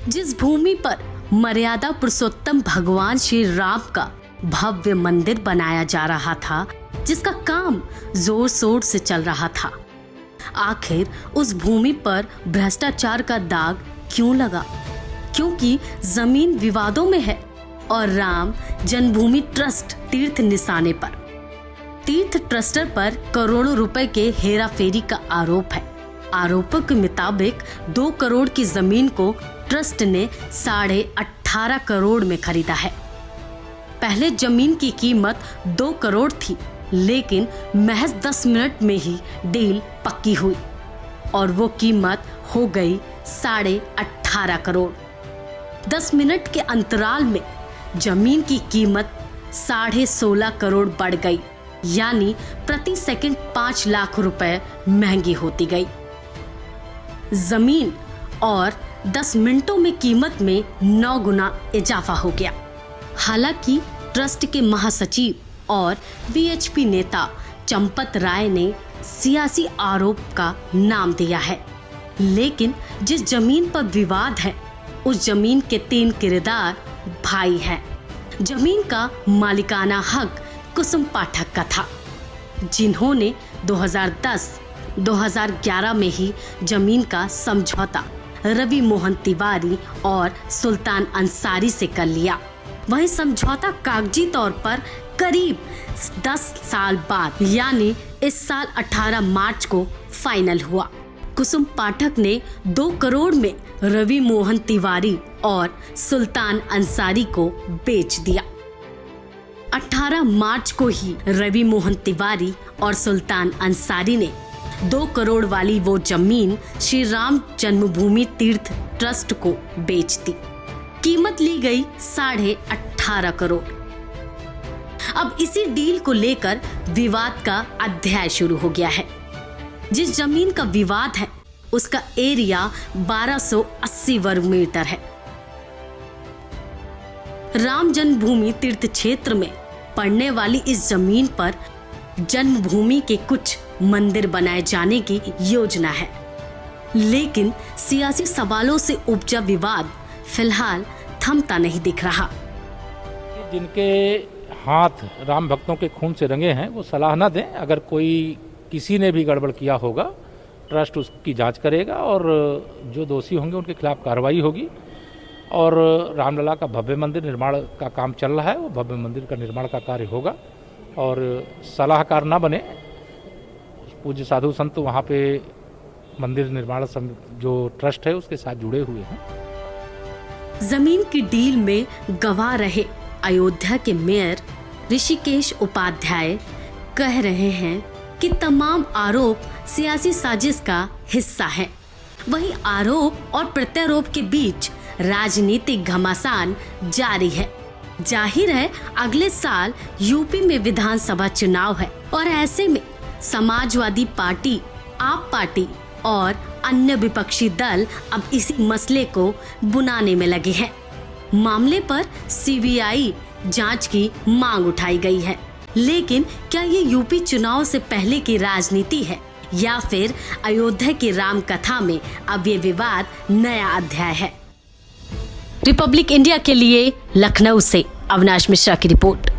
जिस भूमि पर मर्यादा पुरुषोत्तम भगवान श्री राम का भव्य मंदिर बनाया जा रहा था, जिसका काम जोर शोर से चल रहा था, आखिर उस भूमि पर भ्रष्टाचार का दाग क्यों लगा? क्योंकि जमीन विवादों में है और राम जन्मभूमि ट्रस्ट तीर्थ निशाने पर। तीर्थ ट्रस्टर पर करोड़ों रुपए के हेराफेरी का आरोप है। आरोपों के मुताबिक 2 करोड़ की जमीन को ट्रस्ट ने 18.5 करोड़ में खरीदा है। पहले जमीन की कीमत 2 करोड़ थी, लेकिन महज 10 मिनट में ही डील पक्की हुई और वो कीमत हो गई 18.5 करोड़। 10 मिनट के अंतराल में जमीन की कीमत 16.5 करोड़ बढ़ गई, यानी प्रति सेकंड 5 लाख रुपए महंगी होती गई। जमीन और 10 मिनटों में कीमत में 9 गुना इजाफा हो गया। हालांकि ट्रस्ट के महासचिव और वीएचपी नेता चंपत राय ने सियासी आरोप का नाम दिया है, लेकिन जिस जमीन पर विवाद है उस जमीन के 3 किरदार भाई हैं। जमीन का मालिकाना हक कुसुम पाठक का था, जिन्होंने 2010-2011 में ही जमीन का समझौता रवि मोहन तिवारी और सुल्तान अंसारी से कर लिया। वही समझौता कागजी तौर पर करीब 10 साल बाद, यानी इस साल 18 मार्च को फाइनल हुआ। कुसुम पाठक ने 2 करोड़ में रवि मोहन तिवारी और सुल्तान अंसारी को बेच दिया। 18 मार्च को ही रवि मोहन तिवारी और सुल्तान अंसारी ने 2 करोड़ वाली वो जमीन श्री राम जन्मभूमि तीर्थ ट्रस्ट को बेच दी। कीमत ली गई 18.5 करोड़। अब इसी डील को लेकर विवाद का अध्याय शुरू हो गया है। जिस जमीन का विवाद है उसका एरिया 1280 वर्ग मीटर है। राम जन्मभूमि तीर्थ क्षेत्र में पड़ने वाली इस जमीन पर जन्मभूमि के कुछ मंदिर बनाए जाने की योजना है, लेकिन सियासी सवालों से उपजा विवाद फिलहाल थमता नहीं दिख रहा। जिनके हाथ राम भक्तों के खून से रंगे हैं वो सलाह न दें। अगर कोई किसी ने भी गड़बड़ किया होगा, ट्रस्ट उसकी जांच करेगा और जो दोषी होंगे उनके खिलाफ कार्रवाई होगी। और रामलला का भव्य मंदिर निर्माण का काम चल रहा है, वो भव्य मंदिर का निर्माण का कार्य होगा और सलाहकार ना बने। पूज्य साधु संत वहाँ पे मंदिर निर्माण जो ट्रस्ट है उसके साथ जुड़े हुए हैं। जमीन की डील में गवाह रहे अयोध्या के मेयर ऋषिकेश उपाध्याय कह रहे हैं कि तमाम आरोप सियासी साजिश का हिस्सा है। वहीं आरोप और प्रत्यारोप के बीच राजनीतिक घमासान जारी है। जाहिर है अगले साल यूपी में विधानसभा चुनाव है और ऐसे में समाजवादी पार्टी, आप पार्टी और अन्य विपक्षी दल अब इसी मसले को बुनाने में लगे हैं। मामले पर सीबीआई जांच की मांग उठाई गई है, लेकिन क्या ये यूपी चुनाव से पहले की राजनीति है या फिर अयोध्या की राम कथा में अब ये विवाद नया अध्याय है? रिपब्लिक इंडिया के लिए लखनऊ से अविनाश मिश्रा की रिपोर्ट।